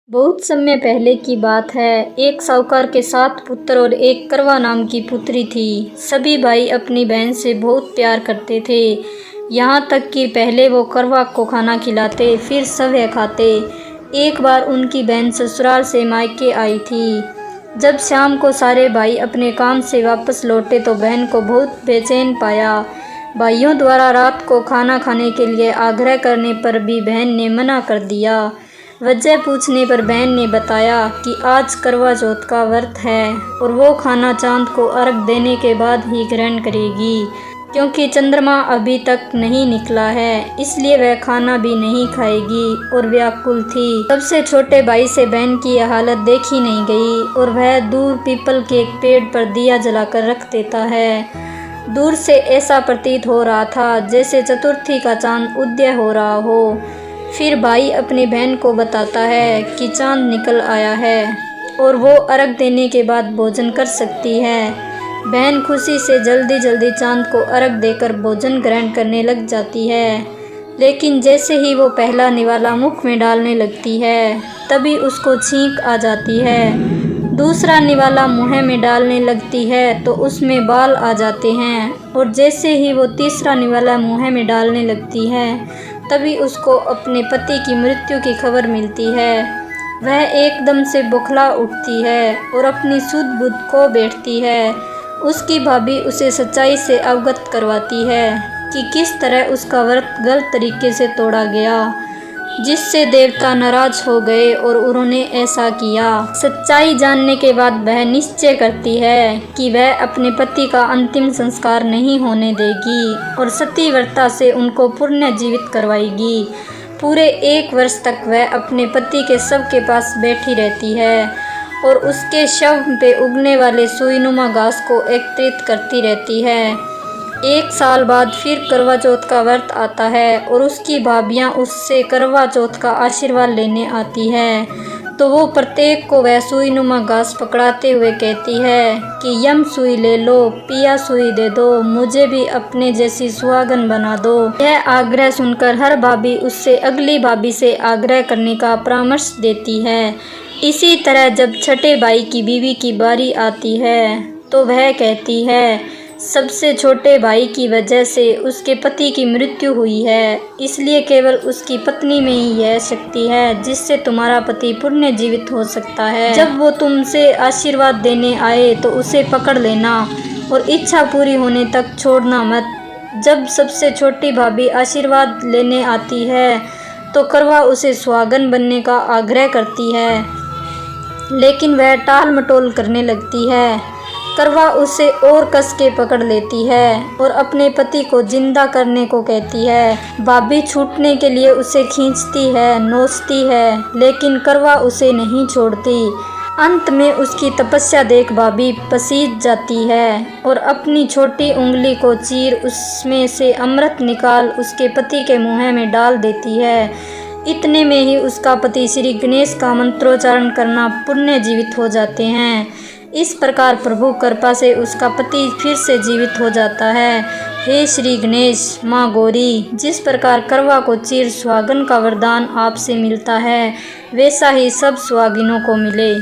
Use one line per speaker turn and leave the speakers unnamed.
बहुत समय पहले की बात है। एक साहूकार के 7 पुत्र और एक करवा नाम की पुत्री थी। सभी भाई अपनी बहन से बहुत प्यार करते थे, यहाँ तक कि पहले वो करवा को खाना खिलाते, फिर सब वह खाते। एक बार उनकी बहन ससुराल से मायके आई थी। जब शाम को सारे भाई अपने काम से वापस लौटे तो बहन को बहुत बेचैन पाया। भाइयों द्वारा रात को खाना खाने के लिए आग्रह करने पर भी बहन ने मना कर दिया। वजह पूछने पर बहन ने बताया कि आज करवा चौथ का व्रत है और वो खाना चांद को अर्घ देने के बाद ही ग्रहण करेगी, क्योंकि चंद्रमा अभी तक नहीं निकला है, इसलिए वह खाना भी नहीं खाएगी और व्याकुल थी। सबसे छोटे भाई से बहन की यह हालत देखी नहीं गई और वह दूर पीपल के एक पेड़ पर दिया जलाकर रख देता है। दूर से ऐसा प्रतीत हो रहा था जैसे चतुर्थी का चांद उदय हो रहा हो। फिर भाई अपनी बहन को बताता है कि चांद निकल आया है और वो अर्घ देने के बाद भोजन कर सकती है। बहन खुशी से जल्दी जल्दी चांद को अर्घ देकर भोजन ग्रहण करने लग जाती है, लेकिन जैसे ही वो पहला निवाला मुख में डालने लगती है तभी उसको छींक आ जाती है। दूसरा निवाला मुँह में डालने लगती है तो उसमें बाल आ जाते हैं और जैसे ही वो तीसरा निवाला मुँह में डालने लगती है तभी उसको अपने पति की मृत्यु की खबर मिलती है। वह एकदम से बौखला उठती है और अपनी सुध बुध खो बैठती है। उसकी भाभी उसे सच्चाई से अवगत करवाती है कि किस तरह उसका व्रत गलत तरीके से तोड़ा गया, जिससे देवता नाराज हो गए और उन्होंने ऐसा किया। सच्चाई जानने के बाद वह निश्चय करती है कि वह अपने पति का अंतिम संस्कार नहीं होने देगी और सती व्रता से उनको पुनः जीवित करवाएगी। पूरे 1 वर्ष तक वह अपने पति के शव के पास बैठी रहती है और उसके शव पे उगने वाले सुईनुमा घास को एकत्रित करती रहती है। 1 साल बाद फिर करवा चौथ का व्रत आता है और उसकी भाभियाँ उससे करवा चौथ का आशीर्वाद लेने आती है, तो वो प्रत्येक को वह सुईनुमा घास पकड़ाते हुए कहती है कि यम सुई ले लो, पिया सुई दे दो, मुझे भी अपने जैसी सुहागन बना दो। यह आग्रह सुनकर हर भाभी उससे अगली भाभी से आग्रह करने का परामर्श देती है। इसी तरह जब छठे भाई की बीवी की बारी आती है तो वह कहती है, सबसे छोटे भाई की वजह से उसके पति की मृत्यु हुई है, इसलिए केवल उसकी पत्नी में ही यह शक्ति है जिससे तुम्हारा पति पुनः जीवित हो सकता है। जब वो तुमसे आशीर्वाद देने आए तो उसे पकड़ लेना और इच्छा पूरी होने तक छोड़ना मत। जब सबसे छोटी भाभी आशीर्वाद लेने आती है तो करवा उसे सुहागन बनने का आग्रह करती है, लेकिन वह टाल मटोल करने लगती है। करवा उसे और कस के पकड़ लेती है और अपने पति को जिंदा करने को कहती है। भाभी छूटने के लिए उसे खींचती है, नोचती है, लेकिन करवा उसे नहीं छोड़ती। अंत में उसकी तपस्या देख भाभी पसीज जाती है और अपनी छोटी उंगली को चीर उसमें से अमृत निकाल उसके पति के मुँह में डाल देती है। इतने में ही उसका पति श्री गणेश का मंत्रोच्चारण करना पुनः जीवित हो जाते हैं। इस प्रकार प्रभु कृपा से उसका पति फिर से जीवित हो जाता है। हे श्री गणेश, माँ गौरी, जिस प्रकार करवा को चीर सुहागन का वरदान आपसे मिलता है, वैसा ही सब सुहागिनों को मिले।